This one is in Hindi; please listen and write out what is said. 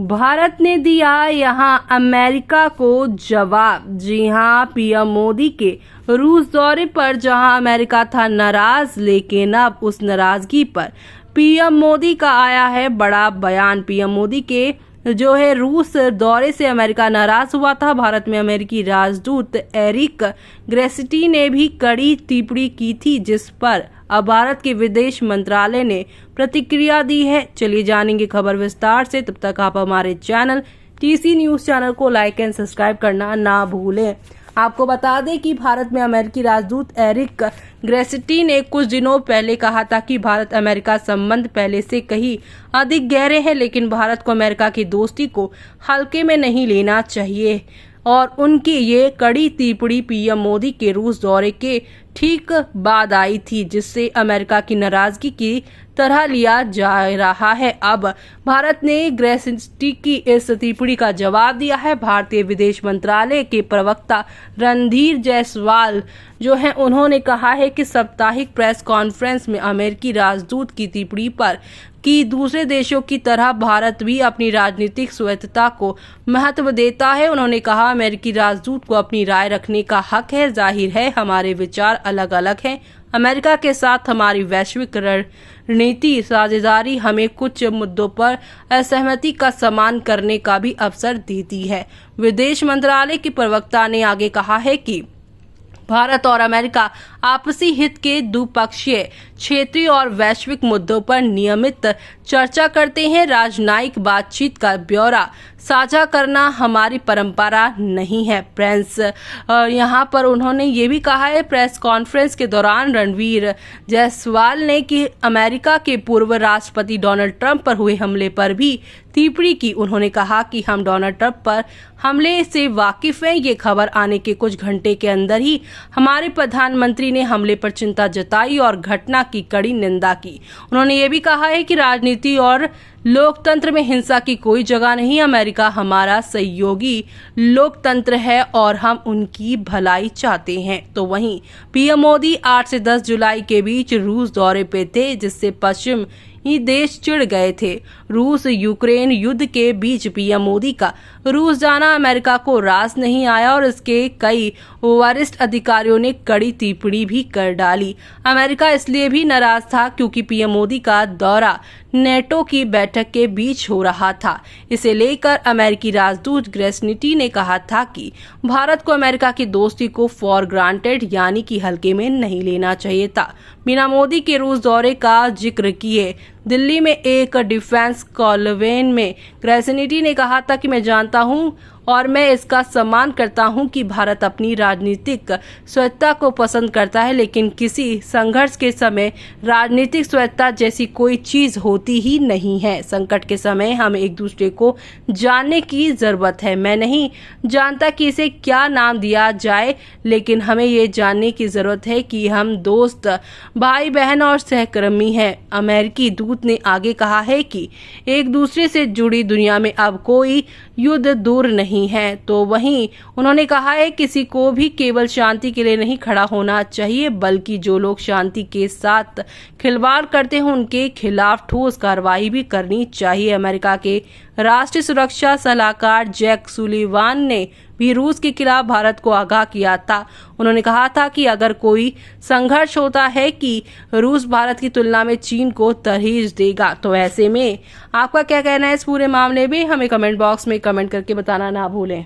भारत ने दिया यहां अमेरिका को जवाब। जी हां, पीएम मोदी के रूस दौरे पर जहां अमेरिका था नाराज, लेकिन अब उस नाराजगी पर पीएम मोदी का आया है बड़ा बयान। पीएम मोदी के रूस दौरे से अमेरिका नाराज हुआ था। भारत में अमेरिकी राजदूत एरिक ग्रेसिटी ने भी कड़ी टिप्पणी की थी, जिस पर अब भारत के विदेश मंत्रालय ने प्रतिक्रिया दी है। चलिए जानेंगे खबर विस्तार से। तब तक आप हमारे चैनल टीसी न्यूज चैनल को लाइक एंड सब्सक्राइब करना ना भूलें। आपको बता दें कि भारत में अमेरिकी राजदूत एरिक ग्रेसिटी ने कुछ दिनों पहले कहा था कि भारत अमेरिका संबंध पहले से कहीं अधिक गहरे हैं, लेकिन भारत को अमेरिका की दोस्ती को हल्के में नहीं लेना चाहिए। और उनकी ये कड़ी टिप्पणी पीएम मोदी के रूस दौरे के ठीक बाद आई थी, जिससे अमेरिका की नाराजगी की तरह लिया जा रहा है। अब भारत ने ग्रेसिटी की इस टिप्पणी का जवाब दिया है। भारतीय विदेश मंत्रालय के प्रवक्ता रणधीर जायसवाल उन्होंने कहा है कि साप्ताहिक प्रेस कॉन्फ्रेंस में अमेरिकी राजदूत की टिप्पणी पर कि दूसरे देशों की तरह भारत भी अपनी राजनीतिक स्वायत्तता को महत्व देता है। उन्होंने कहा, अमेरिकी राजदूत को अपनी राय रखने का हक है। जाहिर है हमारे विचार अलग अलग हैं। अमेरिका के साथ हमारी वैश्विक रणनीति साझेदारी हमें कुछ मुद्दों पर असहमति का सम्मान करने का भी अवसर देती है। विदेश मंत्रालय के प्रवक्ता ने आगे कहा है कि भारत और अमेरिका आपसी हित के द्विपक्षीय, क्षेत्रीय और वैश्विक मुद्दों पर नियमित चर्चा करते हैं। राजनयिक बातचीत का ब्यौरा साझा करना हमारी परंपरा नहीं है। प्रेस यहाँ पर उन्होंने ये भी कहा है प्रेस कॉन्फ्रेंस के दौरान रणधीर जायसवाल ने कि अमेरिका के पूर्व राष्ट्रपति डोनाल्ड ट्रंप पर हुए हमले पर भी टिप्पणी की। उन्होंने कहा कि हम डोनाल्ड ट्रंप पर हमले से वाकिफ हैं। ये खबर आने के कुछ घंटे के अंदर ही हमारे प्रधानमंत्री ने हमले पर चिंता जताई और घटना की कड़ी निंदा की। उन्होंने ये भी कहा है कि राजनीति और लोकतंत्र में हिंसा की कोई जगह नहीं। अमेरिका हमारा सहयोगी लोकतंत्र है और हम उनकी भलाई चाहते हैं। तो वहीं पीएम मोदी 8 से 10 जुलाई के बीच रूस दौरे पे थे, जिससे पश्चिम ही देश चिढ़ गए थे। रूस यूक्रेन युद्ध के बीच पीएम मोदी का रूस जाना अमेरिका को रास नहीं आया और इसके कई वरिष्ठ अधिकारियों ने कड़ी टिप्पणी भी कर डाली। अमेरिका इसलिए भी नाराज था क्योंकि पीएम मोदी का दौरा नेटो की बैठक के बीच हो रहा था। इसे लेकर अमेरिकी राजदूत ग्रेसिटी ने कहा था कि भारत को अमेरिका की दोस्ती को फॉर ग्रांटेड यानी कि हल्के में नहीं लेना चाहिए था। बिना मोदी के रूस दौरे का जिक्र किए दिल्ली में एक डिफेंस कॉन्वेंट में ग्रेसिटी ने कहा था कि मैं जानता हूं और मैं इसका सम्मान करता हूं कि भारत अपनी राजनीतिक स्वायत्तता को पसंद करता है, लेकिन किसी संघर्ष के समय राजनीतिक स्वायत्तता जैसी कोई चीज होती ही नहीं है। संकट के समय हमें एक दूसरे को जानने की जरूरत है। मैं नहीं जानता कि इसे क्या नाम दिया जाए, लेकिन हमें ये जानने की जरूरत है कि हम दोस्त, भाई बहन और सहकर्मी हैं। अमेरिकी दूत ने आगे कहा है कि एक दूसरे से जुड़ी दुनिया में अब कोई युद्ध दूर नहीं है। तो वहीं उन्होंने कहा है किसी को भी केवल शांति के लिए नहीं खड़ा होना चाहिए, बल्कि जो लोग शांति के साथ खिलवाड़ करते हैं उनके खिलाफ ठोस कार्रवाई भी करनी चाहिए। अमेरिका के राष्ट्रीय सुरक्षा सलाहकार जैक सुलिवान ने भी रूस के खिलाफ भारत को आगाह किया था। उन्होंने कहा था कि अगर कोई संघर्ष होता है कि रूस भारत की तुलना में चीन को तरजीह देगा। तो ऐसे में आपका क्या कहना है इस पूरे मामले में, हमें कमेंट बॉक्स में कमेंट करके बताना ना भूलें।